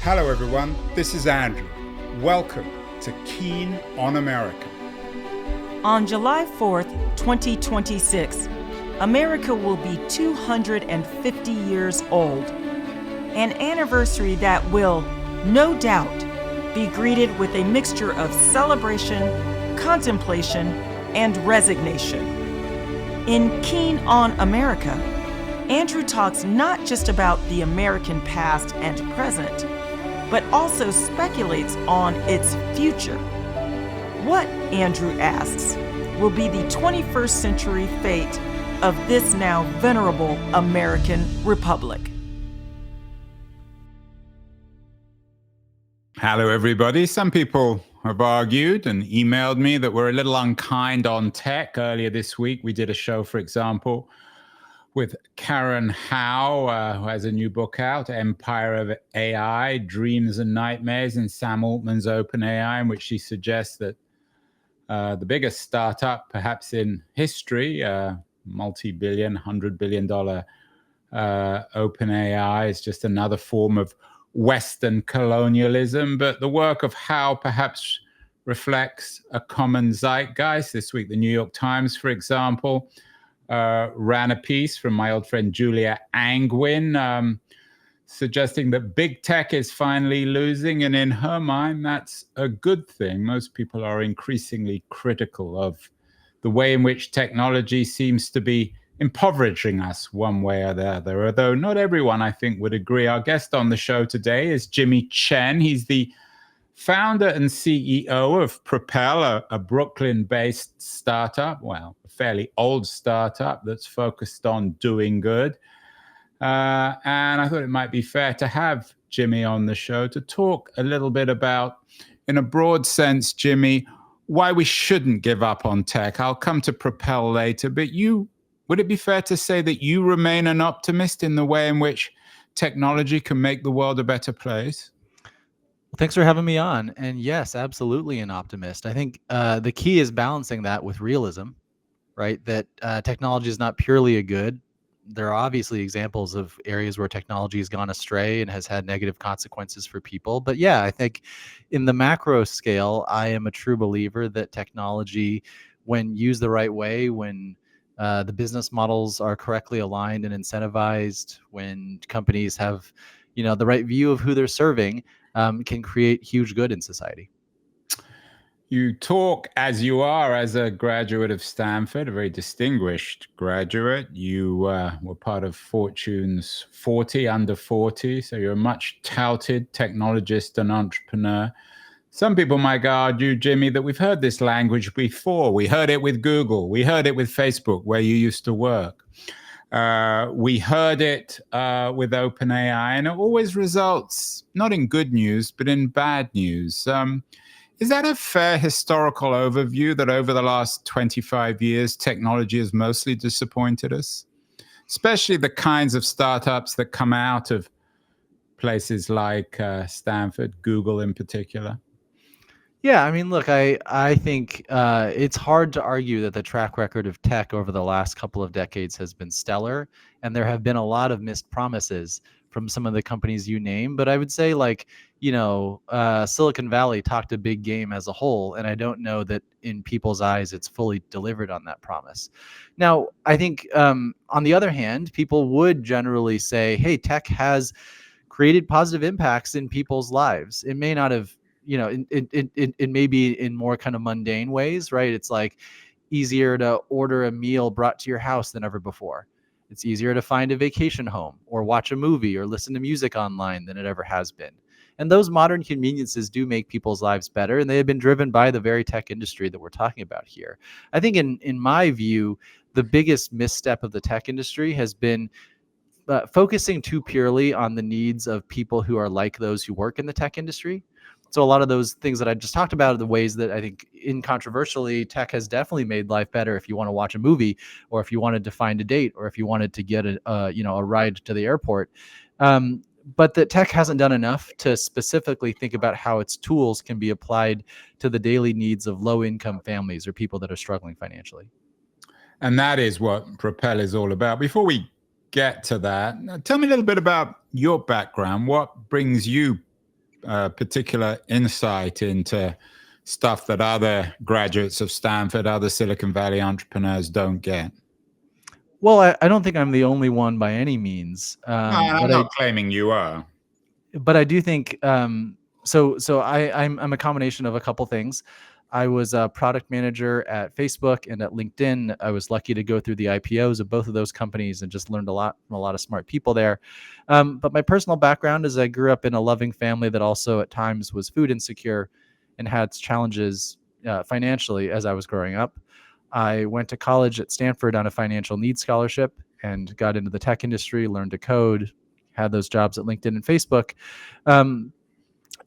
Hello everyone, this is Andrew. Welcome to Keen on America. On July 4th, 2026, America will be 250 years old. An anniversary that will, no doubt, be greeted with a mixture of celebration, contemplation, and resignation. In Keen on America, Andrew talks not just about the American past and present, but also speculates on its future. What, Andrew asks, will be the 21st century fate of this now venerable American republic? Hello everybody. Some people have argued and emailed me that we're a little unkind on tech. Earlier this week, we did a show, for example, with Karen Howe, who has a new book out, Empire of AI, Dreams and Nightmares, in Sam Altman's OpenAI, in which she suggests that the biggest startup, perhaps in history, multi-billion, $100 billion OpenAI, is just another form of Western colonialism. But the work of Howe perhaps reflects a common zeitgeist. This week, the New York Times, for example, ran a piece from my old friend Julia Angwin, suggesting that big tech is finally losing, and in her mind, that's a good thing. Most people are increasingly critical of the way in which technology seems to be impoverishing us one way or the other, although not everyone, I think, would agree. Our guest on the show today is Jimmy Chen. He's the founder and CEO of Propel, a Brooklyn-based startup, well, a fairly old startup that's focused on doing good. And I thought it might be fair to have Jimmy on the show to talk a little bit about, in a broad sense, Jimmy, why we shouldn't give up on tech. I'll come to Propel later, but would it be fair to say that you remain an optimist in the way in which technology can make the world a better place? Well, thanks for having me on. And yes, absolutely an optimist. I think the key is balancing that with realism, right? That technology is not purely a good. There are obviously examples of areas where technology has gone astray and has had negative consequences for people. But yeah, I think in the macro scale, I am a true believer that technology, when used the right way, when the business models are correctly aligned and incentivized, when companies have, the right view of who they're serving, can create huge good in society. You talk as you are as a graduate of Stanford, a very distinguished graduate. You were part of Fortune's 40 under 40, so you're a much touted technologist and entrepreneur. Some people might argue, Jimmy, that we've heard this language before. We heard it with Google. We heard it with Facebook, where you used to work. We heard it with OpenAI, and it always results not in good news, but in bad news. Is that a fair historical overview that over the last 25 years, technology has mostly disappointed us? Especially the kinds of startups that come out of places like Stanford, Google in particular. Yeah, I mean, look, I think it's hard to argue that the track record of tech over the last couple of decades has been stellar, and there have been a lot of missed promises from some of the companies you name. But I would say, Silicon Valley talked a big game as a whole, and I don't know that in people's eyes it's fully delivered on that promise. Now, I think on the other hand, people would generally say, hey, tech has created positive impacts in people's lives. It may not have, it may be in more kind of mundane ways, right? It's like easier to order a meal brought to your house than ever before. It's easier to find a vacation home or watch a movie or listen to music online than it ever has been. And those modern conveniences do make people's lives better, and they have been driven by the very tech industry that we're talking about here. I think in my view, the biggest misstep of the tech industry has been focusing too purely on the needs of people who are like those who work in the tech industry. So a lot of those things that I just talked about are the ways that I think incontroversially tech has definitely made life better if you want to watch a movie, or if you wanted to find a date, or if you wanted to get a ride to the airport. But that tech hasn't done enough to specifically think about how its tools can be applied to the daily needs of low-income families or people that are struggling financially. And that is what Propel is all about. Before we get to that, tell me a little bit about your background. What brings you particular insight into stuff that other graduates of Stanford, other Silicon Valley entrepreneurs don't get? Well, I don't think I'm the only one by any means. No, I'm not claiming you are. But I do think I'm a combination of a couple things. I was a product manager at Facebook and at LinkedIn. I was lucky to go through the IPOs of both of those companies and just learned a lot from a lot of smart people there. But my personal background is I grew up in a loving family that also at times was food insecure and had challenges financially as I was growing up. I went to college at Stanford on a financial needs scholarship and got into the tech industry, learned to code, had those jobs at LinkedIn and Facebook.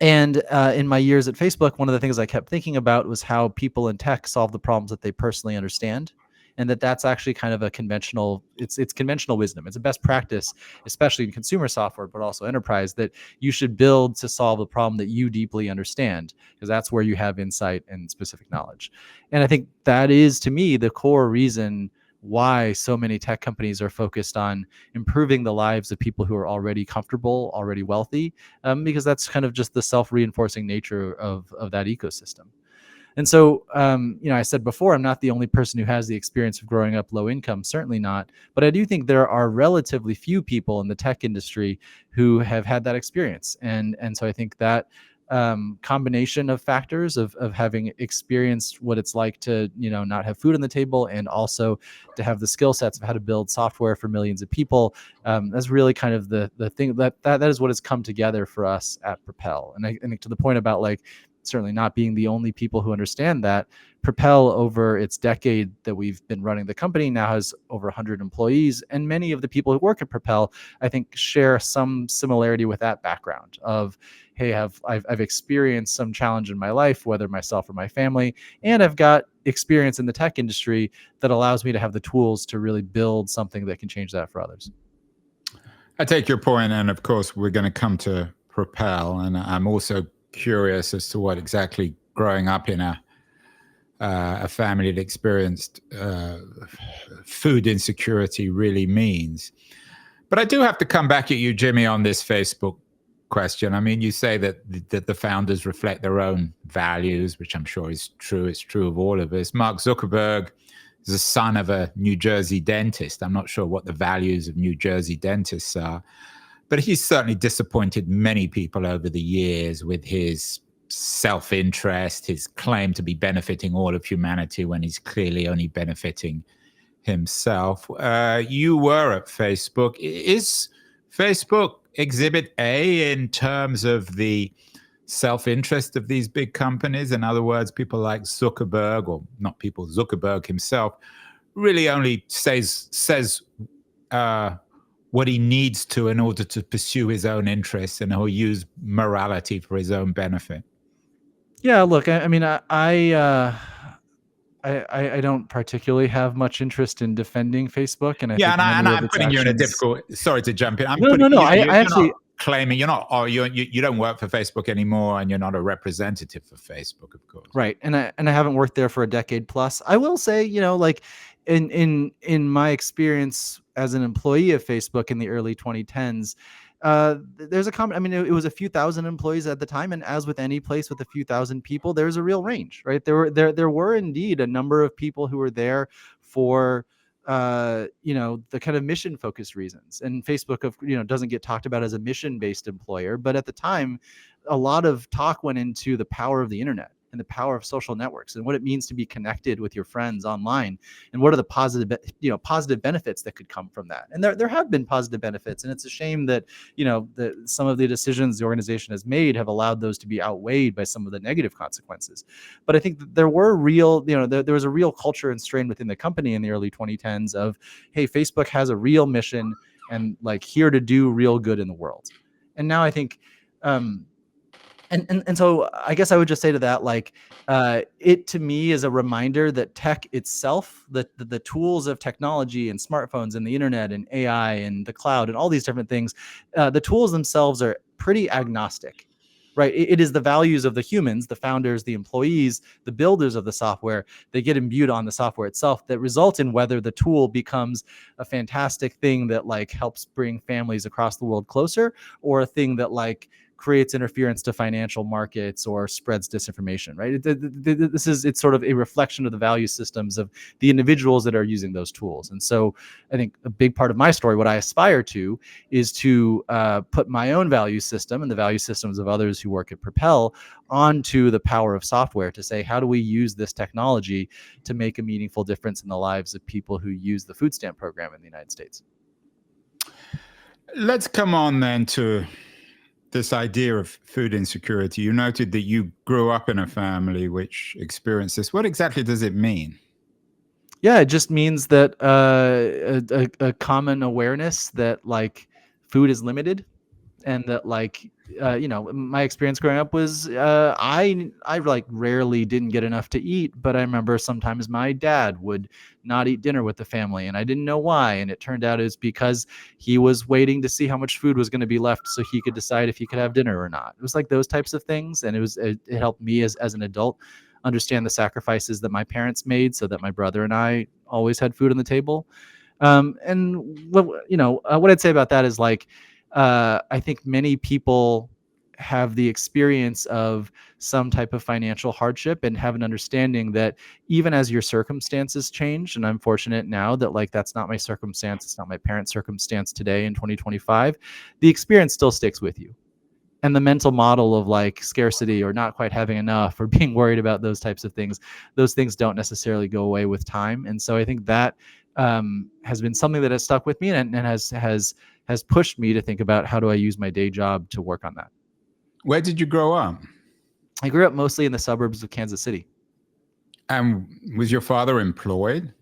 And in my years at Facebook, one of the things I kept thinking about was how people in tech solve the problems that they personally understand. And that's actually kind of a conventional, it's conventional wisdom. It's a best practice, especially in consumer software, but also enterprise, that you should build to solve a problem that you deeply understand, because that's where you have insight and specific knowledge. And I think that is, to me, the core reason why so many tech companies are focused on improving the lives of people who are already comfortable, already wealthy, because that's kind of just the self-reinforcing nature of that ecosystem. And so, I said before, I'm not the only person who has the experience of growing up low income, certainly not. But I do think there are relatively few people in the tech industry who have had that experience. And so I think that combination of factors of having experienced what it's like to, not have food on the table and also to have the skill sets of how to build software for millions of people. That's really kind of the thing that is what has come together for us at Propel. And I think to the point about certainly not being the only people who understand that, Propel, over its decade that we've been running the company, now has over 100 employees. And many of the people who work at Propel, I think, share some similarity with that background of, hey, I've experienced some challenge in my life, whether myself or my family, and I've got experience in the tech industry that allows me to have the tools to really build something that can change that for others. I take your point, and of course, we're going to come to Propel, and I'm also curious as to what exactly growing up in a family that experienced food insecurity really means. But I do have to come back at you, Jimmy, on this Facebook question. I mean, you say that the founders reflect their own values, which I'm sure is true. It's true of all of us. Mark Zuckerberg is the son of a New Jersey dentist. I'm not sure what the values of New Jersey dentists are, but he's certainly disappointed many people over the years with his self-interest, his claim to be benefiting all of humanity when he's clearly only benefiting himself. You were at Facebook. Is Facebook Exhibit A in terms of the self-interest of these big companies? In other words, people like Zuckerberg, or not people, Zuckerberg himself, really only says what he needs to in order to pursue his own interests, and he'll use morality for his own benefit. Yeah, look, I mean, I don't particularly have much interest in defending Facebook, and I'm putting you in a difficult. Sorry to jump in. No. I actually not claiming you're not, or you don't work for Facebook anymore, and you're not a representative for Facebook, of course. Right, and I haven't worked there for a decade plus. I will say, in my experience as an employee of Facebook in the early 2010s, there's a common, I mean, it was a few thousand employees at the time, and as with any place with a few thousand people, there's a real range, right? There were indeed a number of people who were there for the kind of mission focused reasons. And Facebook doesn't get talked about as a mission based employer, but at the time, a lot of talk went into the power of the internet and the power of social networks and what it means to be connected with your friends online, and what are the positive benefits that could come from that. And there have been positive benefits, and it's a shame that some of the decisions the organization has made have allowed those to be outweighed by some of the negative consequences. But I think that there were real, there was a real culture and strain within the company in the early 2010s of, hey, Facebook has a real mission and here to do real good in the world. And now I think And so I guess I would just say to that, it to me is a reminder that tech itself, the tools of technology and smartphones and the internet and AI and the cloud and all these different things, the tools themselves are pretty agnostic, right? It is the values of the humans, the founders, the employees, the builders of the software, they get imbued on the software itself that result in whether the tool becomes a fantastic thing that helps bring families across the world closer, or a thing that creates interference to financial markets or spreads disinformation, right? It's sort of a reflection of the value systems of the individuals that are using those tools. And so I think a big part of my story, what I aspire to, is to put my own value system and the value systems of others who work at Propel onto the power of software to say, how do we use this technology to make a meaningful difference in the lives of people who use the food stamp program in the United States? Let's come on then to this idea of food insecurity. You noted that you grew up in a family which experienced this. What exactly does it mean? Yeah, it just means that a common awareness that like food is limited, and that like my experience growing up was I like rarely didn't get enough to eat, but I remember sometimes my dad would not eat dinner with the family and I didn't know why, and it turned out it was because he was waiting to see how much food was going to be left so he could decide if he could have dinner or not. It was like those types of things, and it helped me as an adult understand the sacrifices that my parents made so that my brother and I always had food on the table. And what I'd say about that is like I think many people have the experience of some type of financial hardship and have an understanding that even as your circumstances change, and I'm fortunate now that like that's not my circumstance, it's not my parents' circumstance today in 2025, the experience still sticks with you. And the mental model of like scarcity or not quite having enough or being worried about those types of things, those things don't necessarily go away with time. And so I think that has been something that has stuck with me and has pushed me to think about how do I use my day job to work on that. Where did you grow up? I grew up mostly in the suburbs of Kansas City. And was your father employed?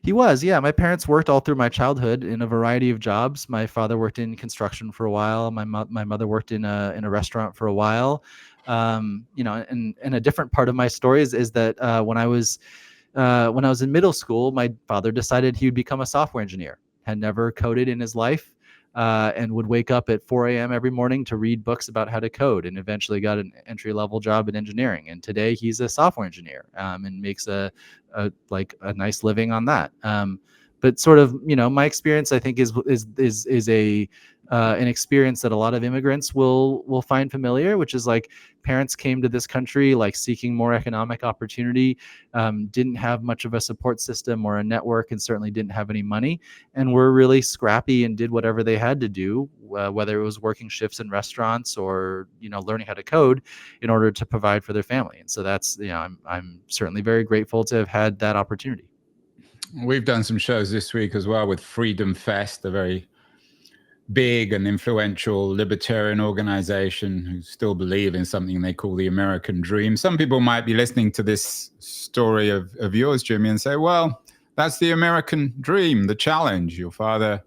He was, yeah. My parents worked all through my childhood in a variety of jobs. My father worked in construction for a while. My mother worked in a restaurant for a while. And a different part of my story is that when I was in middle school, my father decided he would become a software engineer. Had never coded in his life, and would wake up at 4 a.m. every morning to read books about how to code, and eventually got an entry-level job in engineering. And today he's a software engineer and makes a nice living on that. But sort of, my experience, I think, is an experience that a lot of immigrants will find familiar, which is like parents came to this country like seeking more economic opportunity, didn't have much of a support system or a network, and certainly didn't have any money, and were really scrappy and did whatever they had to do, whether it was working shifts in restaurants or learning how to code in order to provide for their family. And so that's I'm certainly very grateful to have had that opportunity. We've done some shows this week as well with Freedom Fest, a very big and influential libertarian organization who still believe in something they call the American dream. Some people might be listening to this story of yours, Jimmy, and say, well, that's the American dream, the challenge. Your father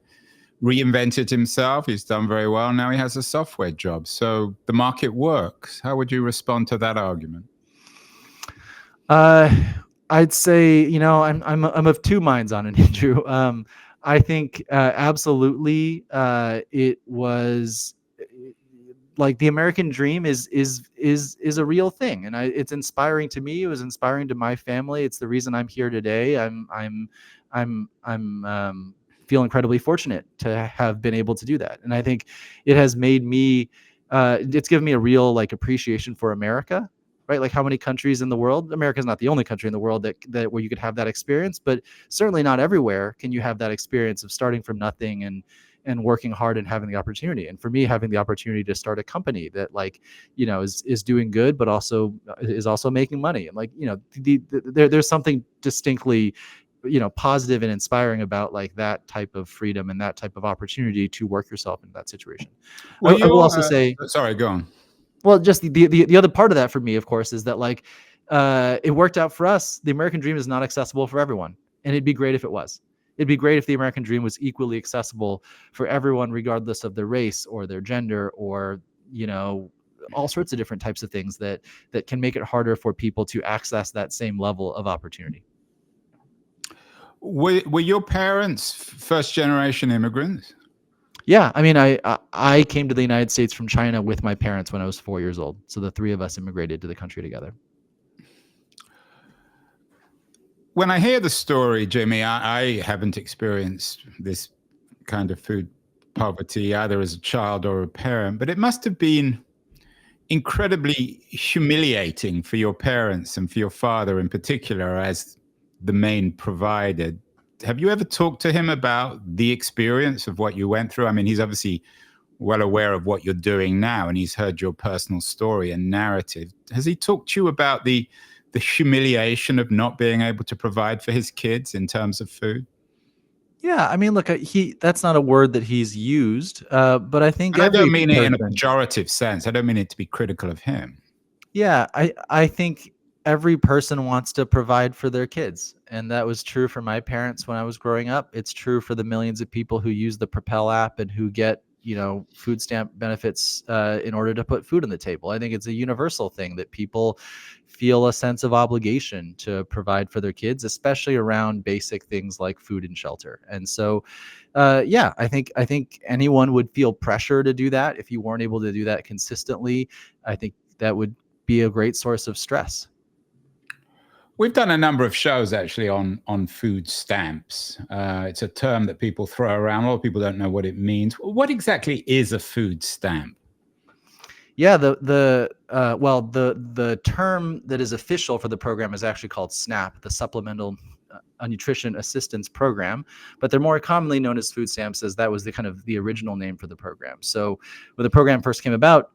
reinvented himself. He's done very well. Now he has a software job. So the market works. How would you respond to that argument? I'd say, I'm of two minds on it, Andrew. I think absolutely it was like the American dream is a real thing, and it's inspiring to me. It was inspiring to my family. It's the reason I'm here today. I'm feel incredibly fortunate to have been able to do that, and I think it has made me. It's given me a real like appreciation for America. Right, like how many countries in the world? America is not the only country in the world that where you could have that experience, but certainly not everywhere can you have that experience of starting from nothing and working hard and having the opportunity. And for me, having the opportunity to start a company that is doing good, but also is also making money, and there's something distinctly positive and inspiring about like that type of freedom and that type of opportunity to work yourself into that situation. Well, I will also say, sorry, go on. Well, just the other part of that for me, of course, is that like it worked out for us. The American dream is not accessible for everyone, and it'd be great if it was. It'd be great if the American dream was equally accessible for everyone, regardless of their race or their gender or all sorts of different types of things that can make it harder for people to access that same level of opportunity. Were your parents first generation immigrants? Yeah, I mean, I came to the United States from China with my parents when I was 4 years old. So the three of us immigrated to the country together. When I hear the story, Jimmy, I haven't experienced this kind of food poverty either as a child or a parent, but it must have been incredibly humiliating for your parents and for your father in particular as the main provider. Have you ever talked to him about the experience of what you went through? I mean, he's obviously well aware of what you're doing now, and he's heard your personal story and narrative. Has he talked to you about the humiliation of not being able to provide for his kids in terms of food? Yeah, I mean, look, that's not a word that he's used, but I think And I every don't mean it in a person. pejorative sense. I don't mean it to be critical of him. Yeah, I think every person wants to provide for their kids, and that was true for my parents when I was growing up. It's true for the millions of people who use the Propel app and who get, food stamp benefits in order to put food on the table. I think it's a universal thing that people feel a sense of obligation to provide for their kids, especially around basic things like food and shelter. And so, yeah, I think anyone would feel pressure to do that if you weren't able to do that consistently. I think that would be a great source of stress. We've done a number of shows actually on food stamps. It's a term that people throw around. A lot of people don't know what it means. What exactly is a food stamp? Yeah, the term that is official for the program is actually called SNAP, the Supplemental Nutrition Assistance Program, but they're more commonly known as food stamps, as that was the original name for the program. So when the program first came about,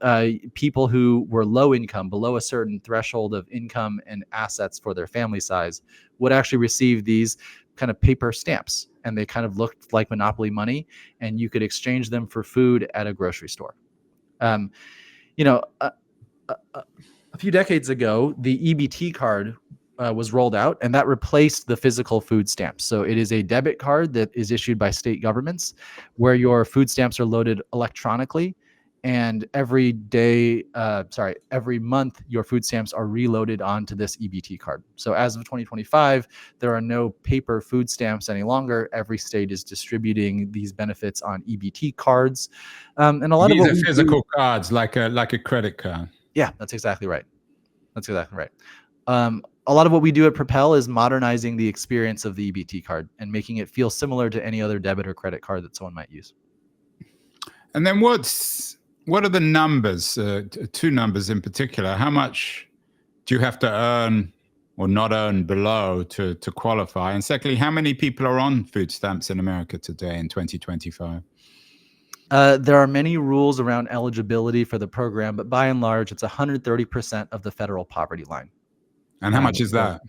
people who were low income, below a certain threshold of income and assets for their family size, would actually receive these kind of paper stamps, and they kind of looked like Monopoly money, and you could exchange them for food at a grocery store. Um, a few decades ago, the EBT card was rolled out, and that replaced the physical food stamps. So it is a debit card that is issued by state governments, where your food stamps are loaded electronically, and every month, your food stamps are reloaded onto this EBT card. So as of 2025, there are no paper food stamps any longer. Every state is distributing these benefits on EBT cards, and a lot These of what are we physical do, cards, like a credit card. yeah, that's exactly right. A lot of what we do at Propel is modernizing the experience of the EBT card and making it feel similar to any other debit or credit card that someone might use. And then what are the numbers? Two numbers in particular. How much do you have to earn or not earn below to qualify? And secondly, how many people are on food stamps in America today in 2025? There are many rules around eligibility for the program, but by and large, it's 130% of the federal poverty line. And how much is that?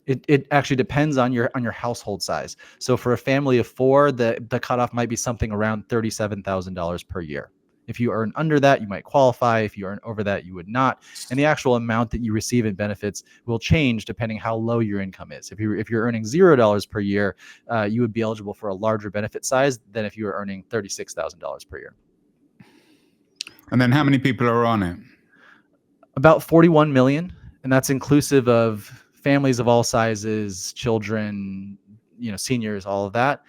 It actually depends on your household size. So for a family of four, the cutoff might be something around $37,000 per year. If you earn under that, you might qualify. If you earn over that, you would not. And the actual amount that you receive in benefits will change depending how low your income is. If you're earning $0 per year, you would be eligible for a larger benefit size than if you were earning $36,000 per year. And then how many people are on it? About 41 million, and that's inclusive of families of all sizes, children, seniors, all of that.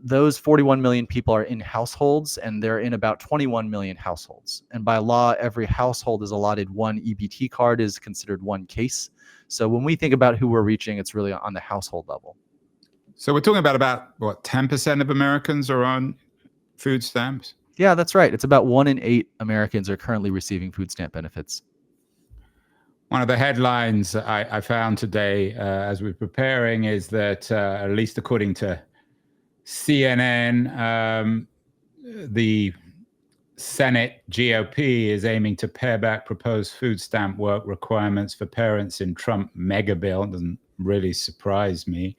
Those 41 million people are in households, and they're in about 21 million households. And by law, every household is allotted one EBT card, is considered one case. So when we think about who we're reaching, it's really on the household level. So we're talking about what, 10% of Americans are on food stamps? Yeah, that's right. It's about 1 in 8 Americans are currently receiving food stamp benefits. One of the headlines I found today as we're preparing is that, at least according to CNN, the Senate GOP is aiming to pare back proposed food stamp work requirements for parents in Trump mega bill. It doesn't really surprise me.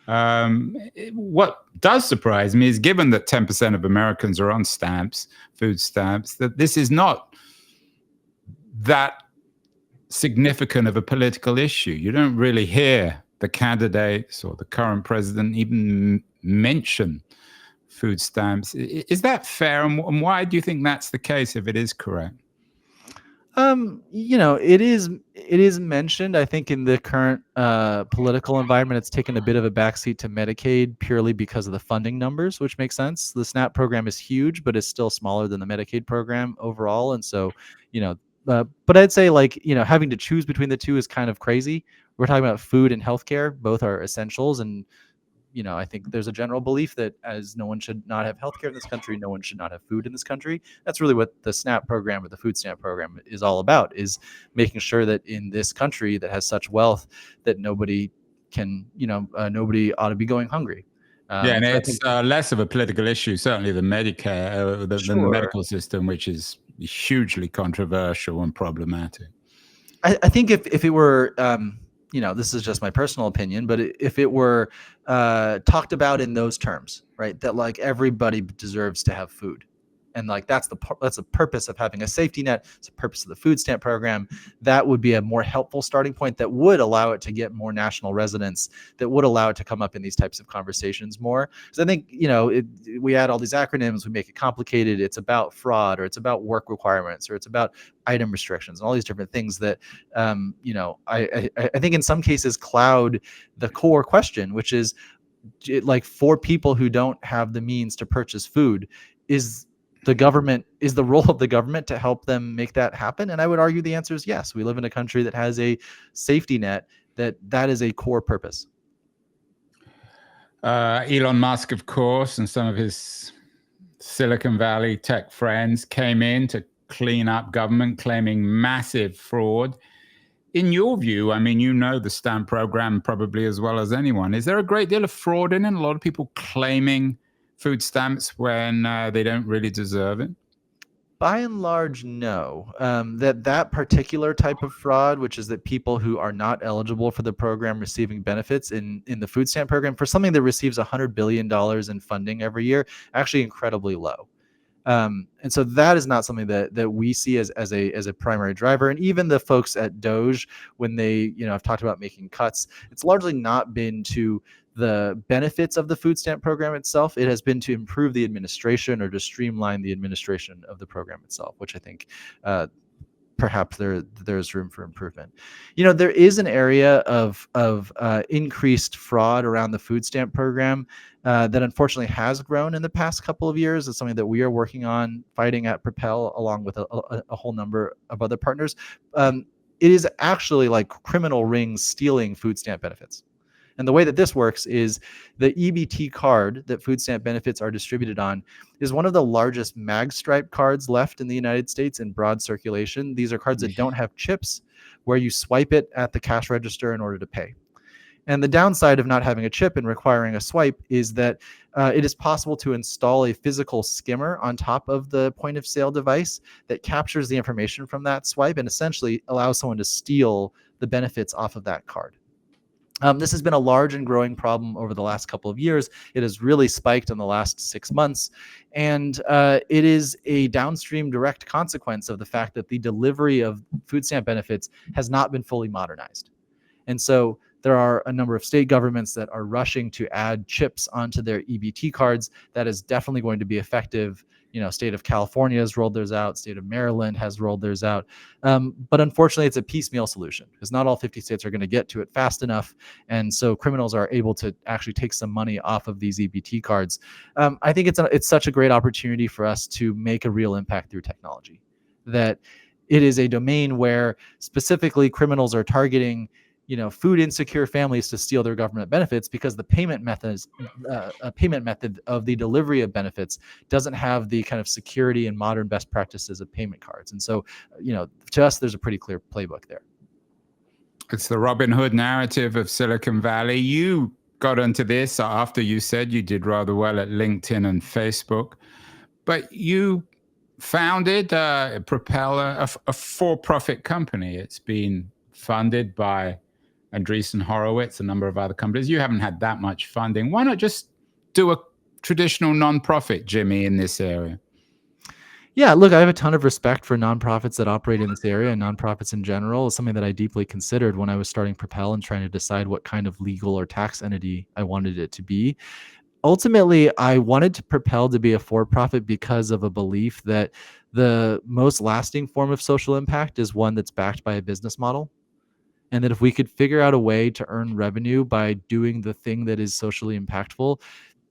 What does surprise me is, given that 10% of Americans are on food stamps, that this is not that significant of a political issue. You don't really hear the candidates or the current president even mention food stamps. Is that fair? And why do you think that's the case, if it is correct? It is mentioned. I think in the current political environment, it's taken a bit of a backseat to Medicaid purely because of the funding numbers, which makes sense. The SNAP program is huge, but it's still smaller than the Medicaid program overall. And so, but I'd say, having to choose between the two is kind of crazy. We're talking about food and healthcare. Both are essentials, and I think there's a general belief that as no one should not have healthcare in this country, no one should not have food in this country. That's really what the SNAP program or the food stamp program is all about, is making sure that in this country that has such wealth that nobody nobody ought to be going hungry. Yeah, and So I it's think, less of a political issue, certainly than Medicare, than the sure. medical system, which is hugely controversial and problematic. I think if it were, this is just my personal opinion, but if it were talked about in those terms, right, that like everybody deserves to have food, and like that's the purpose of having a safety net, it's the purpose of the food stamp program, that would be a more helpful starting point that would allow it to get more national resonance, that would allow it to come up in these types of conversations more. Because I think, we add all these acronyms, we make it complicated. It's about fraud, or it's about work requirements, or it's about item restrictions, and all these different things that I think in some cases cloud the core question, which is, like, for people who don't have the means to purchase food, is the role of the government to help them make that happen? And I would argue the answer is yes. We live in a country that has a safety net that is a core purpose. Elon Musk, of course, and some of his Silicon Valley tech friends came in to clean up government, claiming massive fraud. In your view, I mean, the stamp program probably as well as anyone. Is there a great deal of fraud in it? A lot of people claiming food stamps when they don't really deserve it? By and large, no. That particular type of fraud, which is that people who are not eligible for the program receiving benefits in the food stamp program for something that receives $100 billion in funding every year, actually incredibly low. And so that is not something that we see as a primary driver. And even the folks at Doge, when they have talked about making cuts, it's largely not been to the benefits of the food stamp program itself. It has been to improve the administration or to streamline the administration of the program itself, which I think perhaps there's room for improvement. There is an area of increased fraud around the food stamp program that unfortunately has grown in the past couple of years. It's something that we are working on fighting at Propel, along with a whole number of other partners. It is actually like criminal rings stealing food stamp benefits. And the way that this works is the EBT card that food stamp benefits are distributed on is one of the largest mag stripe cards left in the United States in broad circulation. These are cards that don't have chips, where you swipe it at the cash register in order to pay. And the downside of not having a chip and requiring a swipe is that it is possible to install a physical skimmer on top of the point of sale device that captures the information from that swipe and essentially allows someone to steal the benefits off of that card. This has been a large and growing problem over the last couple of years. It has really spiked in the last 6 months. And it is a downstream direct consequence of the fact that the delivery of food stamp benefits has not been fully modernized. And so there are a number of state governments that are rushing to add chips onto their EBT cards. That is definitely going to be effective. State of California has rolled theirs out. State of Maryland has rolled theirs out. But unfortunately, it's a piecemeal solution because not all 50 states are going to get to it fast enough. And so criminals are able to actually take some money off of these EBT cards. I think it's such a great opportunity for us to make a real impact through technology, that it is a domain where specifically criminals are targeting food insecure families to steal their government benefits because the payment method of the delivery of benefits doesn't have the kind of security and modern best practices of payment cards. And so, to us, there's a pretty clear playbook there. It's the Robin Hood narrative of Silicon Valley. You got into this after you said you did rather well at LinkedIn and Facebook, but you founded Propel, a for-profit company. It's been funded by Andreessen Horowitz, a number of other companies. You haven't had that much funding. Why not just do a traditional nonprofit, Jimmy, in this area? Yeah, look, I have a ton of respect for nonprofits that operate in this area, and nonprofits in general is something that I deeply considered when I was starting Propel and trying to decide what kind of legal or tax entity I wanted it to be. Ultimately, I wanted Propel to be a for-profit because of a belief that the most lasting form of social impact is one that's backed by a business model. And that if we could figure out a way to earn revenue by doing the thing that is socially impactful,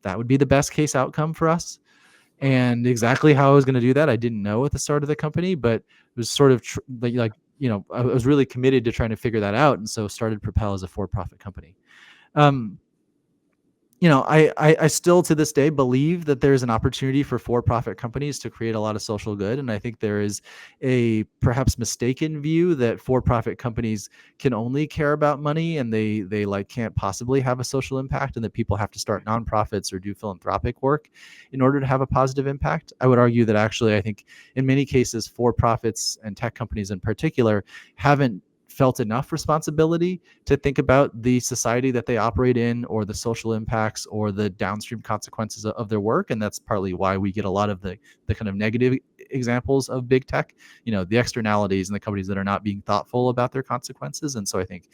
that would be the best case outcome for us. And exactly how I was going to do that, I didn't know at the start of the company, but it was sort of I was really committed to trying to figure that out. And so started Propel as a for-profit company. I still to this day believe that there's an opportunity for profit companies to create a lot of social good. And I think there is a perhaps mistaken view that for-profit companies can only care about money and they like can't possibly have a social impact, and that people have to start nonprofits or do philanthropic work in order to have a positive impact. I would argue that actually, I think in many cases, for-profits and tech companies in particular haven't felt enough responsibility to think about the society that they operate in, or the social impacts or the downstream consequences of their work. And that's partly why we get a lot of the kind of negative examples of big tech, the externalities and the companies that are not being thoughtful about their consequences. And so I think,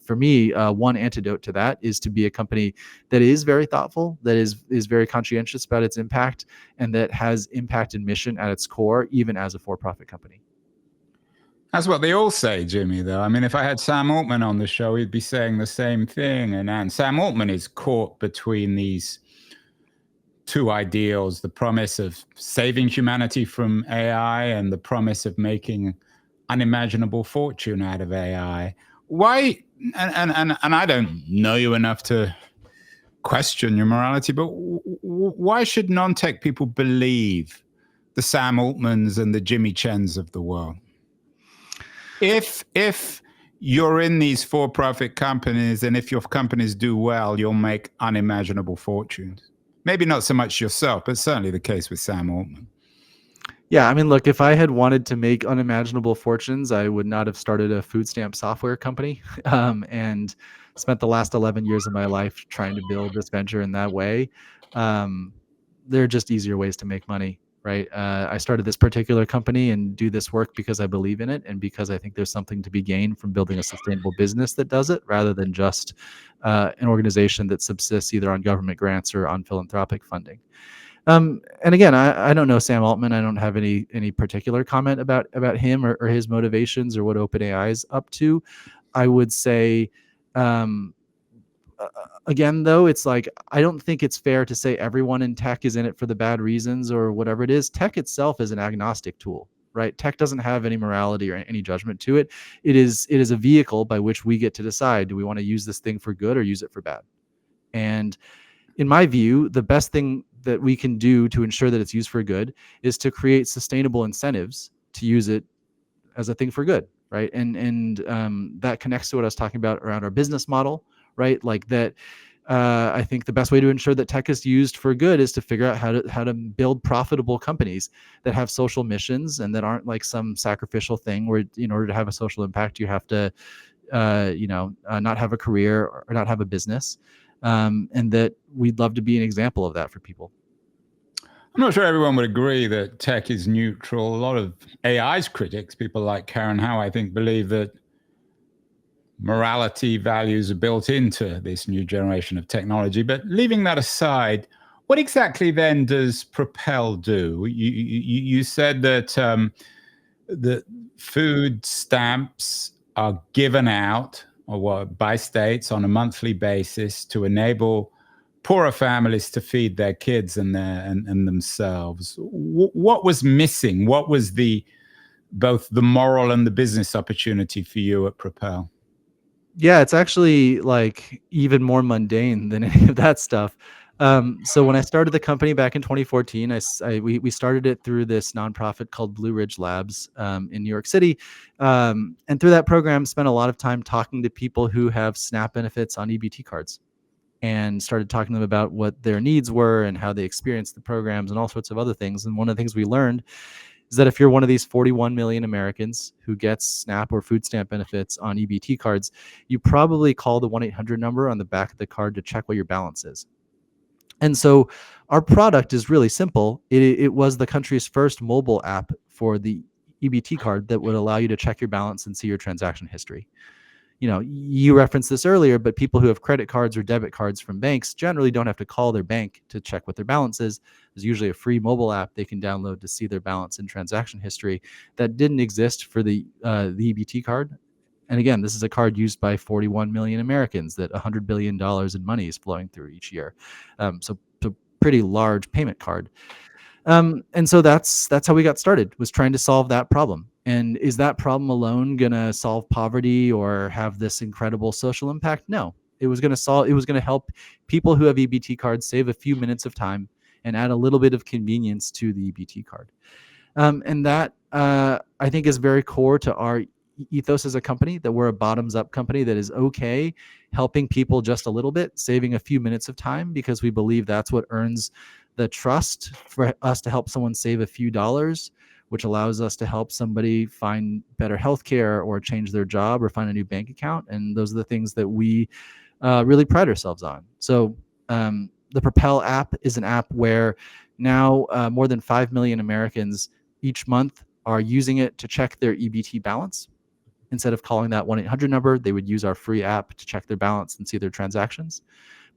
for me, one antidote to that is to be a company that is very thoughtful, that is very conscientious about its impact, and that has impact and mission at its core, even as a for-profit company. That's what they all say, Jimmy, though. I mean, if I had Sam Altman on the show, he'd be saying the same thing. And Sam Altman is caught between these two ideals, the promise of saving humanity from AI and the promise of making unimaginable fortune out of AI. Why, and I don't know you enough to question your morality, but why should non-tech people believe the Sam Altmans and the Jimmy Chens of the world? If you're in these for-profit companies, and if your companies do well, you'll make unimaginable fortunes. Maybe not so much yourself, but certainly the case with Sam Altman. Yeah, I mean, look, if I had wanted to make unimaginable fortunes, I would not have started a food stamp software company and spent the last 11 years of my life trying to build this venture in that way. There are just easier ways to make money, right? I started this particular company and do this work because I believe in it, and because I think there's something to be gained from building a sustainable business that does it, rather than just an organization that subsists either on government grants or on philanthropic funding. And again, I don't know Sam Altman. I don't have any particular comment about him or his motivations or what OpenAI is up to. I would say, again, though, it's like, I don't think it's fair to say everyone in tech is in it for the bad reasons or whatever it is. Tech itself is an agnostic tool, right? Tech doesn't have any morality or any judgment to it. It is a vehicle by which we get to decide, do we want to use this thing for good or use it for bad? And in my view, the best thing that we can do to ensure that it's used for good is to create sustainable incentives to use it as a thing for good, right? And that connects to what I was talking about around our business model, right? Like that. I think the best way to ensure that tech is used for good is to figure out how to build profitable companies that have social missions and that aren't like some sacrificial thing where, in order to have a social impact, you have to, not have a career or not have a business. And that we'd love to be an example of that for people. I'm not sure everyone would agree that tech is neutral. A lot of AI's critics, people like Karen Howe, I think, believe that morality values are built into this new generation of technology. But leaving that aside, what exactly then does Propel do? You said that the food stamps are given out by states on a monthly basis to enable poorer families to feed their kids and themselves. What was missing? What was both the moral and the business opportunity for you at Propel? Yeah, it's actually like even more mundane than any of that stuff. So when I started the company back in 2014, we started it through this nonprofit called Blue Ridge Labs in New York City. And through that program, spent a lot of time talking to people who have SNAP benefits on EBT cards, and started talking to them about what their needs were and how they experienced the programs and all sorts of other things. And one of the things we learned is that if you're one of these 41 million Americans who gets SNAP or food stamp benefits on EBT cards, you probably call the 1-800 number on the back of the card to check what your balance is. And so our product is really simple. It was the country's first mobile app for the EBT card that would allow you to check your balance and see your transaction history. You referenced this earlier, but people who have credit cards or debit cards from banks generally don't have to call their bank to check what their balance is. There's usually a free mobile app they can download to see their balance and transaction history. That didn't exist for the EBT card. And again, this is a card used by 41 million Americans that $100 billion in money is flowing through each year. So pretty large payment card. And so that's how we got started, was trying to solve that problem. And is that problem alone going to solve poverty or have this incredible social impact? No. It was going to help people who have EBT cards save a few minutes of time and add a little bit of convenience to the EBT card. And that I think is very core to our ethos as a company, that we're a bottoms up company that is okay helping people just a little bit, saving a few minutes of time, because we believe that's what earns the trust for us to help someone save a few dollars, which allows us to help somebody find better healthcare or change their job or find a new bank account. And those are the things that we really pride ourselves on. So the Propel app is an app where now more than 5 million Americans each month are using it to check their EBT balance. Instead of calling that 1-800 number, they would use our free app to check their balance and see their transactions.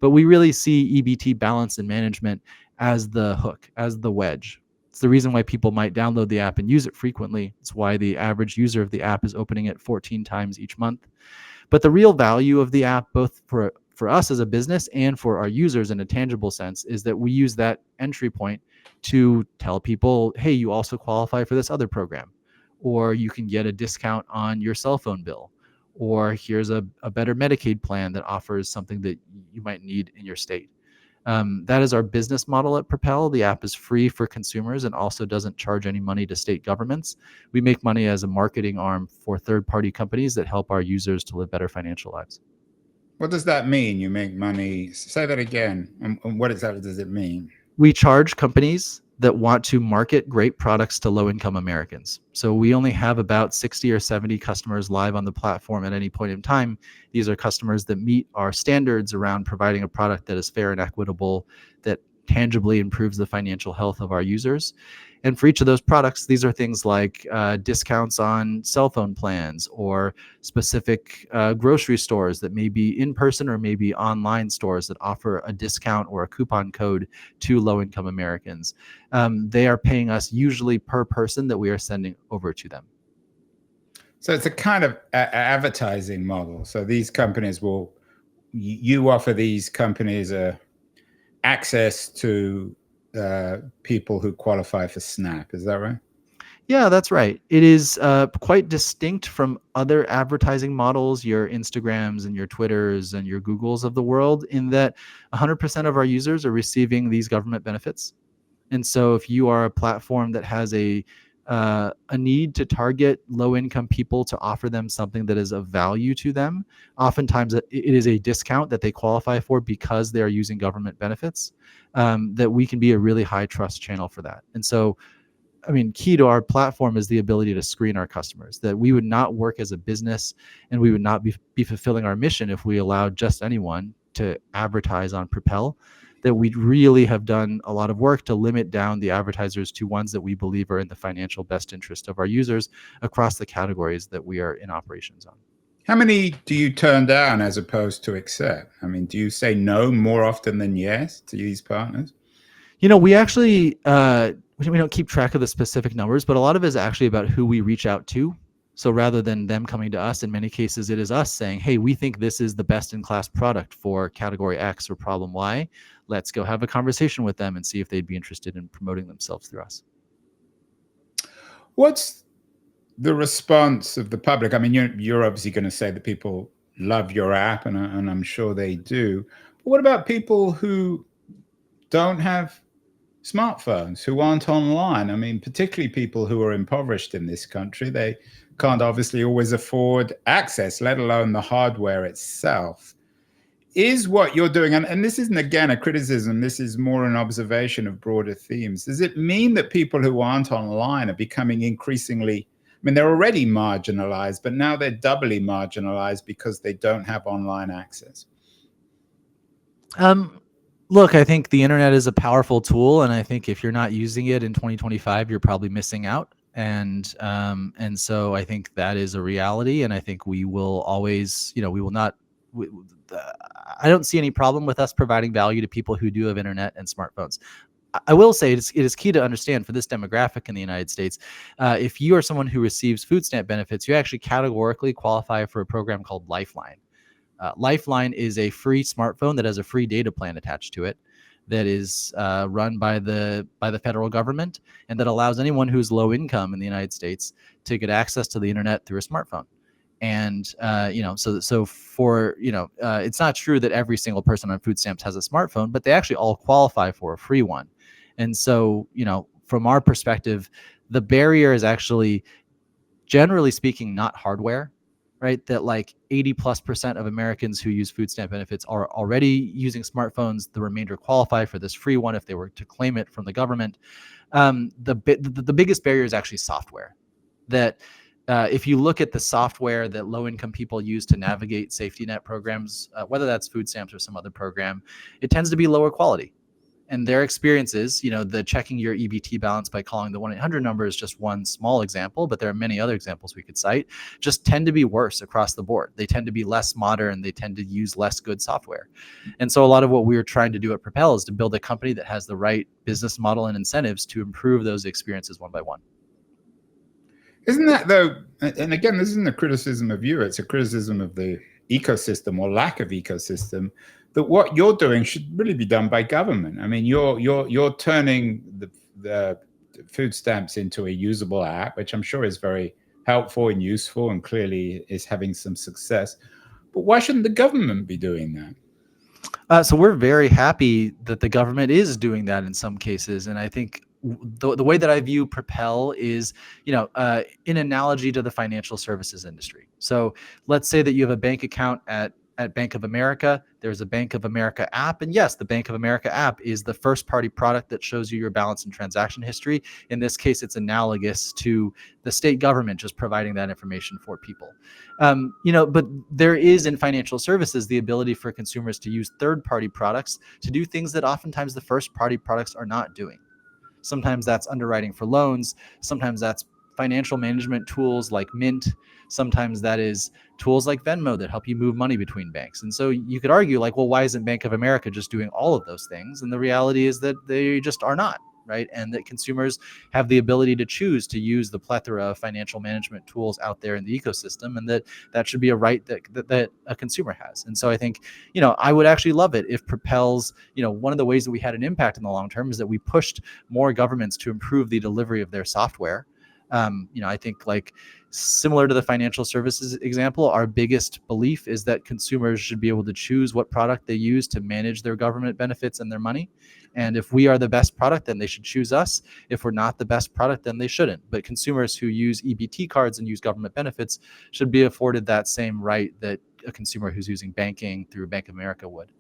But we really see EBT balance and management as the hook, as the wedge. It's the reason why people might download the app and use it frequently. It's why the average user of the app is opening it 14 times each month. But the real value of the app, both for us as a business and for our users in a tangible sense, is that we use that entry point to tell people, hey, you also qualify for this other program, or you can get a discount on your cell phone bill, or here's a better Medicaid plan that offers something that you might need in your state. That is our business model at Propel. The app is free for consumers and also doesn't charge any money to state governments. We make money as a marketing arm for third-party companies that help our users to live better financial lives. What does that mean? You make money? Say that again. And what exactly does it mean? We charge companies that want to market great products to low-income Americans. So we only have about 60 or 70 customers live on the platform at any point in time. These are customers that meet our standards around providing a product that is fair and equitable, that tangibly improves the financial health of our users. And for each of those products, these are things like discounts on cell phone plans, or specific grocery stores that may be in person or maybe online stores that offer a discount or a coupon code to low-income Americans. They are paying us usually per person that we are sending over to them. So it's a kind of advertising model. So these companies you offer these companies access to people who qualify for SNAP. Is that right? Yeah, that's right. It is quite distinct from other advertising models, your Instagrams and your Twitters and your Googles of the world, in that 100% of our users are receiving these government benefits. And so if you are a platform that has a need to target low-income people to offer them something that is of value to them, oftentimes it is a discount that they qualify for because they are using government benefits, that we can be a really high trust channel for that. And so, I mean, key to our platform is the ability to screen our customers, that we would not work as a business and we would not be fulfilling our mission if we allowed just anyone to advertise on Propel. That we really have done a lot of work to limit down the advertisers to ones that we believe are in the financial best interest of our users across the categories that we are in operations on. How many do you turn down as opposed to accept? I mean, do you say no more often than yes to these partners? You know, we actually, we don't keep track of the specific numbers, but a lot of it is actually about who we reach out to. So rather than them coming to us, in many cases, it is us saying, hey, we think this is the best in class product for category X or problem Y. Let's go have a conversation with them and see if they'd be interested in promoting themselves through us. What's the response of the public? I mean, you're obviously going to say that people love your app, and I'm sure they do. But what about people who don't have smartphones, who aren't online? I mean, particularly people who are impoverished in this country. They can't obviously always afford access, let alone the hardware itself. Is what you're doing, and this isn't, again, a criticism, this is more an observation of broader themes. Does it mean that people who aren't online are becoming increasingly, I mean, they're already marginalized, but now they're doubly marginalized because they don't have online access? Look, I think the internet is a powerful tool, and I think if you're not using it in 2025, you're probably missing out. And so I think that is a reality, and I think we will always, we will not. I don't see any problem with us providing value to people who do have internet and smartphones. I will say it is key to understand for this demographic in the United States, if you are someone who receives food stamp benefits, you actually categorically qualify for a program called Lifeline. Lifeline is a free smartphone that has a free data plan attached to it that is run by the federal government, and that allows anyone who's low income in the United States to get access to the internet through a smartphone. And so for it's not true that every single person on food stamps has a smartphone, but they actually all qualify for a free one. And so from our perspective, the barrier is actually, generally speaking, not hardware, right? That like 80+% of Americans who use food stamp benefits are already using smartphones. The remainder qualify for this free one if they were to claim it from the government. The biggest barrier is actually software. That if you look at the software that low-income people use to navigate safety net programs, whether that's food stamps or some other program, it tends to be lower quality. And their experiences, the checking your EBT balance by calling the 1-800 number is just one small example, but there are many other examples we could cite, just tend to be worse across the board. They tend to be less modern. They tend to use less good software. And so a lot of what we're trying to do at Propel is to build a company that has the right business model and incentives to improve those experiences one by one. Isn't that, though, and again, this isn't a criticism of you, it's a criticism of the ecosystem or lack of ecosystem, that what you're doing should really be done by government. I mean, you're turning the food stamps into a usable app, which I'm sure is very helpful and useful and clearly is having some success. But why shouldn't the government be doing that? So we're very happy that the government is doing that in some cases. And I think the way that I view Propel is, in analogy to the financial services industry. So let's say that you have a bank account at Bank of America. There's a Bank of America app. And yes, the Bank of America app is the first party product that shows you your balance and transaction history. In this case, it's analogous to the state government just providing that information for people. But there is in financial services the ability for consumers to use third party products to do things that oftentimes the first party products are not doing. Sometimes that's underwriting for loans. Sometimes that's financial management tools like Mint. Sometimes that is tools like Venmo that help you move money between banks. And so you could argue like, well, why isn't Bank of America just doing all of those things? And the reality is that they just are not, right? And that consumers have the ability to choose to use the plethora of financial management tools out there in the ecosystem, and that should be a right that a consumer has. And so I think, I would actually love it if Propel's, one of the ways that we had an impact in the long term is that we pushed more governments to improve the delivery of their software. I think like similar to the financial services example, our biggest belief is that consumers should be able to choose what product they use to manage their government benefits and their money. And if we are the best product, then they should choose us. If we're not the best product, then they shouldn't. But consumers who use EBT cards and use government benefits should be afforded that same right that a consumer who's using banking through Bank of America would.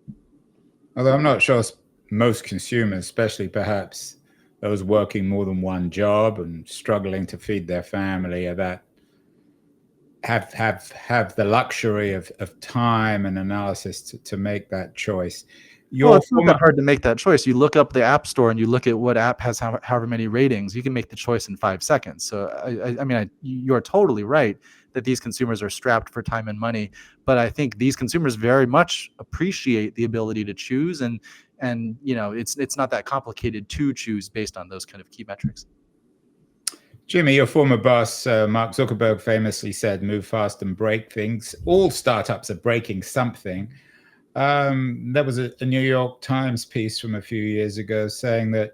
Although I'm not sure most consumers, especially perhaps those working more than one job and struggling to feed their family, that have the luxury of time and analysis to make that choice. It's not that hard to make that choice. You look up the App Store and you look at what app has however many ratings. You can make the choice in 5 seconds. So you're totally right that these consumers are strapped for time and money. But I think these consumers very much appreciate the ability to choose, and it's not that complicated to choose based on those kind of key metrics. Jimmy, your former boss, Mark Zuckerberg, famously said, "Move fast and break things." All startups are breaking something. There was a New York Times piece from a few years ago saying that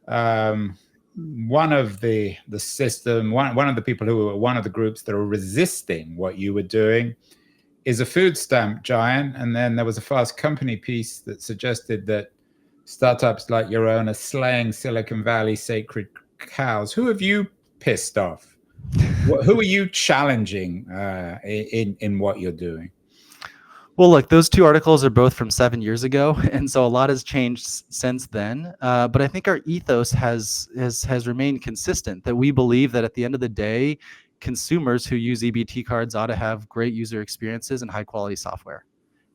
one of the people who were one of the groups that are resisting what you were doing is a food stamp giant. And then there was a Fast Company piece that suggested that startups like your own are slaying Silicon Valley sacred cows. Who have you pissed off? Who are you challenging in what you're doing? Well, look, those two articles are both from 7 years ago, and so a lot has changed since then. But I think our ethos has remained consistent, that we believe that at the end of the day, consumers who use EBT cards ought to have great user experiences and high quality software,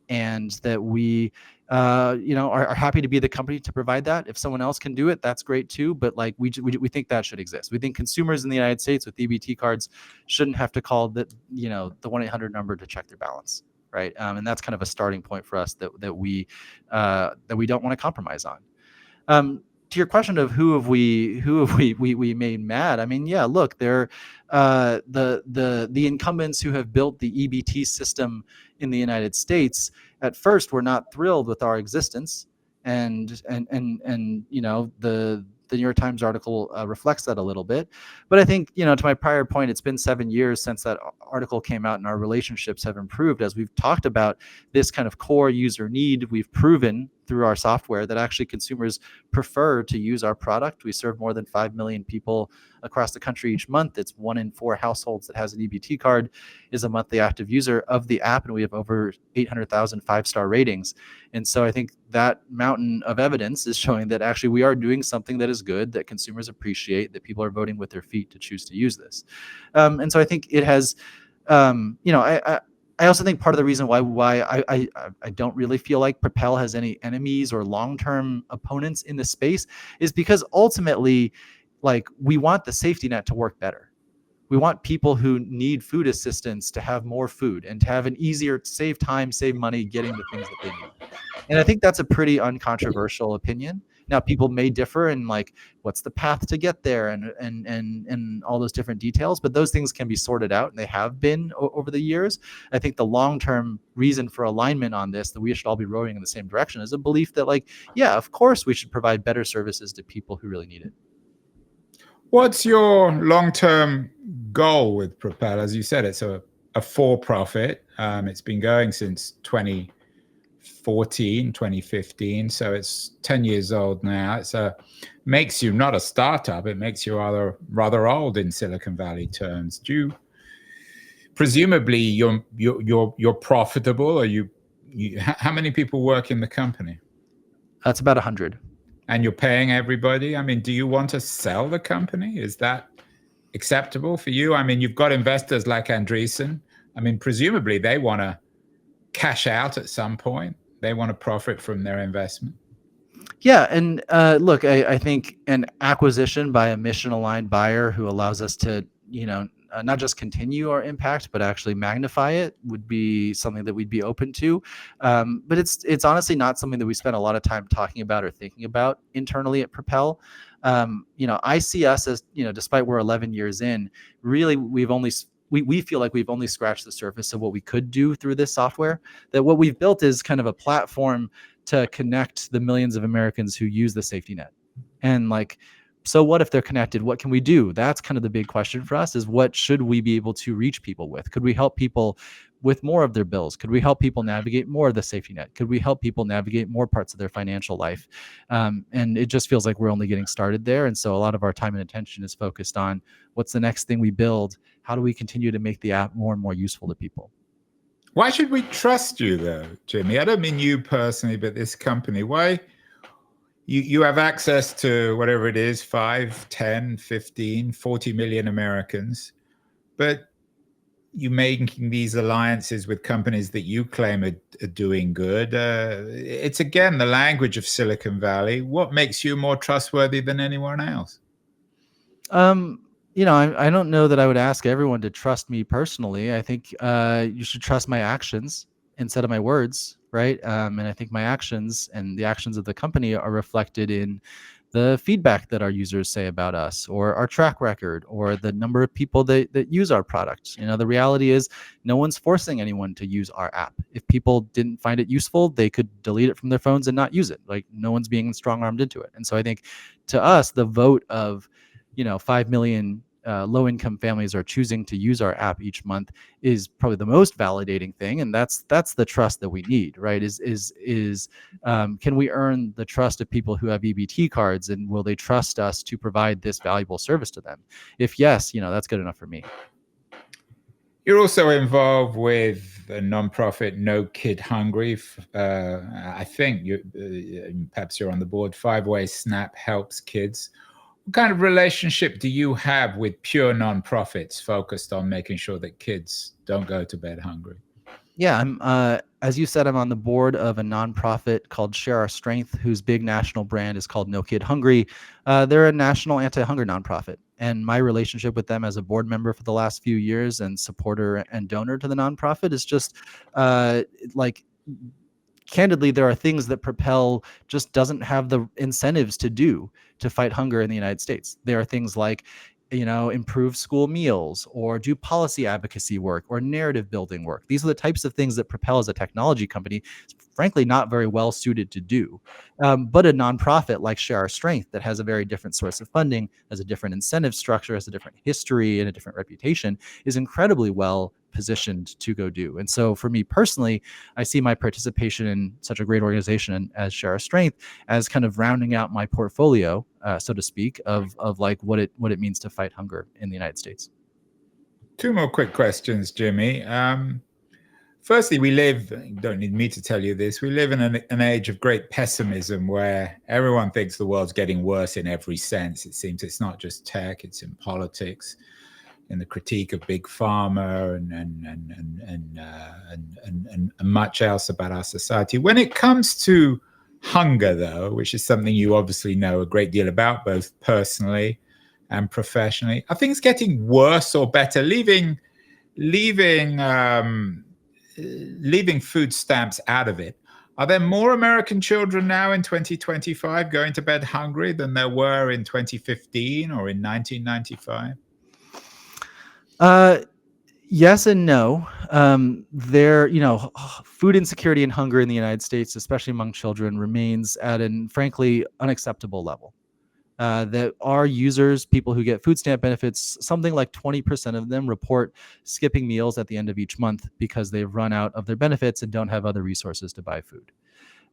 and that we are happy to be the company to provide that. If someone else can do it, that's great too. But like we think that should exist. We think consumers in the United States with EBT cards shouldn't have to call the 1-800 number to check their balance. Right. And that's kind of a starting point for us that we don't want to compromise on. To your question of who have we made mad? I mean, yeah, look, they're the incumbents who have built the EBT system in the United States. At first, were not thrilled with our existence, and the the New York Times article reflects that a little bit. But I think, to my prior point, it's been 7 years since that article came out, and our relationships have improved as we've talked about this kind of core user need. We've proven through our software that actually consumers prefer to use our product. We serve more than 5 million people across the country each month. It's 1 in 4 households that has an EBT card is a monthly active user of the app, and we have over 800,000 5-star ratings. And so I think that mountain of evidence is showing that actually we are doing something that is good, that consumers appreciate, that people are voting with their feet to choose to use this. And so I think it has, I also think part of the reason why I don't really feel like Propel has any enemies or long-term opponents in the space is because ultimately, like, we want the safety net to work better. We want people who need food assistance to have more food and to have an easier, save time, save money getting the things that they need. And I think that's a pretty uncontroversial opinion. Now, people may differ in like what's the path to get there and all those different details, but those things can be sorted out, and they have been over the years. I think the long-term reason for alignment on this, that we should all be rowing in the same direction, is a belief that, like, yeah, of course we should provide better services to people who really need it. What's your long-term goal with Propel? As you said, it's a for-profit. It's been going since 2015, so it's 10 years old now. It's makes you not a startup. It makes you rather old in Silicon Valley terms. Presumably you're profitable, or how many people work in the company? That's about 100. And you're paying everybody? I mean, do you want to sell the company? Is that acceptable for you? I mean, you've got investors like Andreessen. I mean, presumably they want to cash out at some point. They want to profit from their investment. Yeah, and look, I think an acquisition by a mission-aligned buyer who allows us to, not just continue our impact, but actually magnify it would be something that we'd be open to. But it's honestly not something that we spend a lot of time talking about or thinking about internally at Propel. I see us as, despite we're 11 years in, really we feel like we've only scratched the surface of what we could do through this software. That what we've built is kind of a platform to connect the millions of Americans who use the safety net. And like, so what if they're connected? What can we do? That's kind of the big question for us, is what should we be able to reach people with? Could we help people with more of their bills? Could we help people navigate more of the safety net? Could we help people navigate more parts of their financial life? And it just feels like we're only getting started there. And so a lot of our time and attention is focused on what's the next thing we build? How do we continue to make the app more and more useful to people? Why should we trust you though, Jimmy? I don't mean you personally, but this company. Why? You have access to whatever it is, 5, 10, 15, 40 million Americans, but you're making these alliances with companies that you claim are doing good. It's, again, the language of Silicon Valley. What makes you more trustworthy than anyone else? I don't know that I would ask everyone to trust me personally. I think you should trust my actions instead of my words, right? And I think my actions and the actions of the company are reflected in the feedback that our users say about us, or our track record, or the number of people that use our product. The reality is no one's forcing anyone to use our app. If people didn't find it useful, they could delete it from their phones and not use it. Like, no one's being strong-armed into it. And so I think to us, the vote of 5 million low-income families are choosing to use our app each month is probably the most validating thing, and that's the trust that we need, right? Can we earn the trust of people who have EBT cards, and will they trust us to provide this valuable service to them? If yes, that's good enough for me. You're also involved with a nonprofit, No Kid Hungry. I think perhaps you're on the board. 5 Ways SNAP helps kids. What kind of relationship do you have with pure nonprofits focused on making sure that kids don't go to bed hungry? Yeah, I'm as you said, I'm on the board of a nonprofit called Share Our Strength, whose big national brand is called No Kid Hungry. They're a national anti-hunger nonprofit, and my relationship with them as a board member for the last few years and supporter and donor to the nonprofit is just candidly, there are things that Propel just doesn't have the incentives to do to fight hunger in the United States. There are things like improve school meals or do policy advocacy work or narrative building work. These are the types of things that Propel as a technology company is frankly not very well suited to do. But a nonprofit like Share Our Strength that has a very different source of funding, has a different incentive structure, has a different history and a different reputation, is incredibly well positioned to go do. And so for me personally, I see my participation in such a great organization as Share Our Strength as kind of rounding out my portfolio, so to speak, of like what it means to fight hunger in the United States. Two more quick questions, Jimmy. Firstly, we live, you don't need me to tell you this, we live in an age of great pessimism where everyone thinks the world's getting worse in every sense. It seems it's not just tech, it's in politics, in the critique of big pharma and much else about our society. When it comes to hunger, though, which is something you obviously know a great deal about, both personally and professionally, are things getting worse or better? Leaving food stamps out of it, are there more American children now in 2025 going to bed hungry than there were in 2015 or in 1995? Yes and no. Food insecurity and hunger in the United States, especially among children, remains at an frankly unacceptable level. That our users, people who get food stamp benefits, something like 20% of them report skipping meals at the end of each month because they've run out of their benefits and don't have other resources to buy food.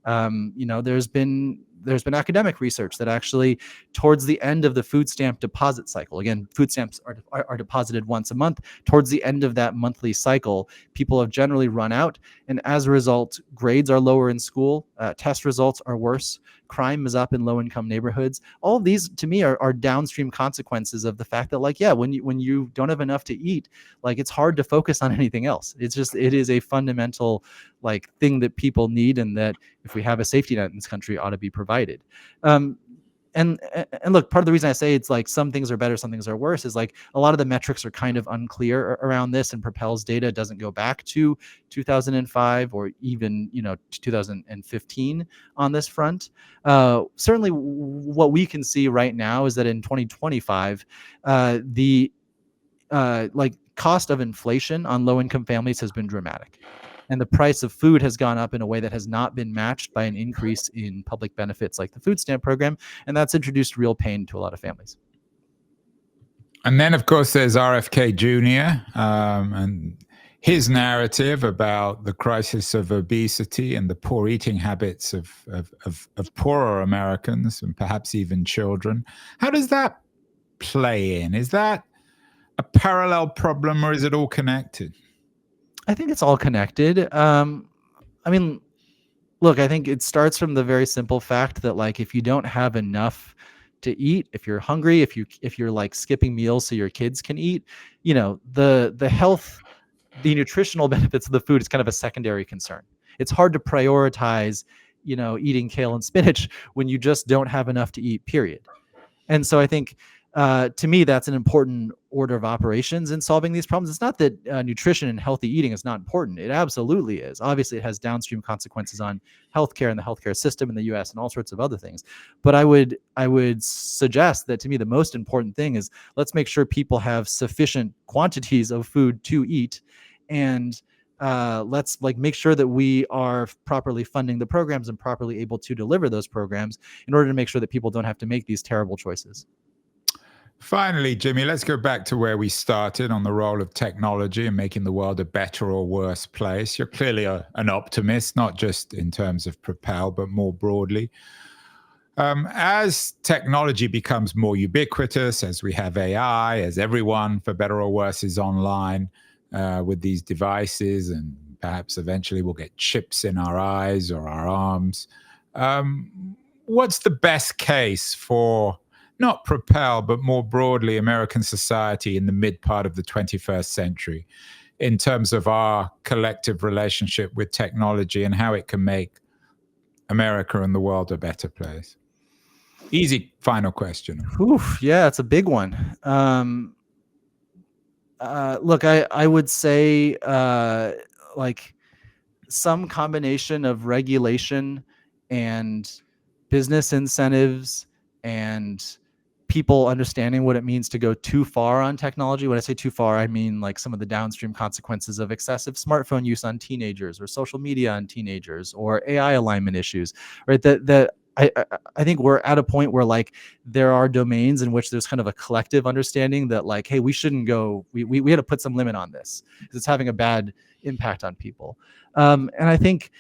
There's been academic research that actually towards the end of the food stamp deposit cycle, again, food stamps are deposited once a month. Towards the end of that monthly cycle, people have generally run out. And as a result, grades are lower in school, test results are worse, crime is up in low income neighborhoods. All of these to me are downstream consequences of the fact that when you don't have enough to eat, it's hard to focus on anything else. It is a fundamental thing that people need, and that if we have a safety net in this country ought to be provided. And look, part of the reason I say it's some things are better, some things are worse is a lot of the metrics are kind of unclear around this, and Propel's data doesn't go back to 2005 or even 2015 on this front. Certainly what we can see right now is that in 2025 the cost of inflation on low income families has been dramatic. And the price of food has gone up in a way that has not been matched by an increase in public benefits like the food stamp program. And that's introduced real pain to a lot of families. And then, of course, there's RFK Jr. And his narrative about the crisis of obesity and the poor eating habits of poorer Americans and perhaps even children. How does that play in? Is that a parallel problem, or is it all connected? I think it's all connected. Look, I think it starts from the very simple fact that if you don't have enough to eat, if you're hungry, if you're skipping meals so your kids can eat, the health, the nutritional benefits of the food is kind of a secondary concern. It's hard to prioritize, eating kale and spinach when you just don't have enough to eat, period. And so I think to me, that's an important order of operations in solving these problems. It's not that nutrition and healthy eating is not important. It absolutely is. Obviously, it has downstream consequences on healthcare and the healthcare system in the U.S. and all sorts of other things. But I would suggest that to me, the most important thing is let's make sure people have sufficient quantities of food to eat, and let's make sure that we are properly funding the programs and properly able to deliver those programs in order to make sure that people don't have to make these terrible choices. Finally, Jimmy, let's go back to where we started on the role of technology in making the world a better or worse place. You're clearly an optimist, not just in terms of Propel, but more broadly. As technology becomes more ubiquitous, as we have AI, as everyone, for better or worse, is online with these devices, and perhaps eventually we'll get chips in our eyes or our arms, what's the best case for not Propel, but more broadly American society in the mid part of the 21st century in terms of our collective relationship with technology and how it can make America and the world a better place? Easy final question. Oof, yeah, it's a big one. Look, I would say some combination of regulation and business incentives and people understanding what it means to go too far on technology. When I say too far, I mean like some of the downstream consequences of excessive smartphone use on teenagers, or social media on teenagers, or AI alignment issues, right? I think we're at a point where like there are domains in which there's kind of a collective understanding that like, hey, we shouldn't go, we had to put some limit on this because it's having a bad impact on people. And I think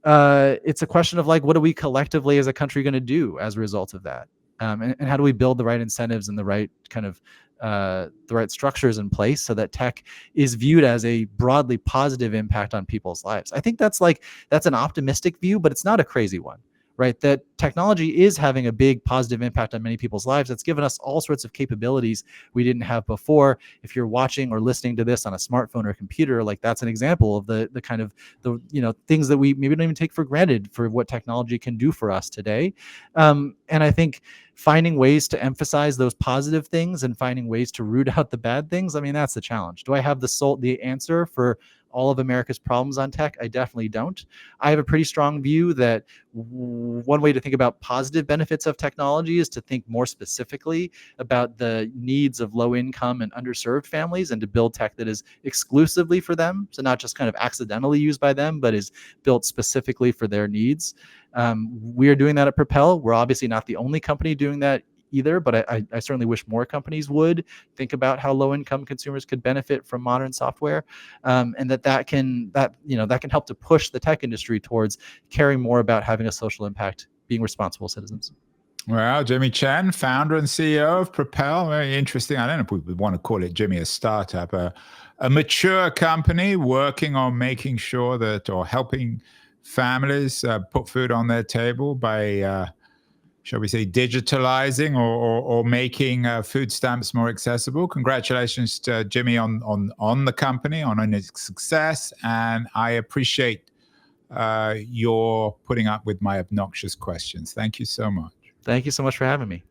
it's a question of like, what are we collectively as a country going to do as a result of that? And how do we build the right incentives and the right kind of the right structures in place so that tech is viewed as a broadly positive impact on people's lives? I think that's an optimistic view, but it's not a crazy one, right? That technology is having a big positive impact on many people's lives. That's given us all sorts of capabilities we didn't have before. If you're watching or listening to this on a smartphone or computer, like that's an example of the kind of the things that we maybe don't even take for granted for what technology can do for us today. And I think finding ways to emphasize those positive things and finding ways to root out the bad things, I mean, that's the challenge. Do I have the answer for all of America's problems on tech? I definitely don't. I have a pretty strong view that one way to think about positive benefits of technology is to think more specifically about the needs of low income and underserved families, and to build tech that is exclusively for them. So not just kind of accidentally used by them, but is built specifically for their needs. We are doing that at Propel. We're obviously not the only company doing that either, but I certainly wish more companies would think about how low-income consumers could benefit from modern software, and that can help to push the tech industry towards caring more about having a social impact, being responsible citizens. Well, Jimmy Chen, founder and CEO of Propel, very interesting. I don't know if we would want to call it, Jimmy, a startup, a mature company working on making sure that, or helping families put food on their table by shall we say, digitalizing or making food stamps more accessible. Congratulations to Jimmy on the company, on its success. And I appreciate your putting up with my obnoxious questions. Thank you so much. Thank you so much for having me.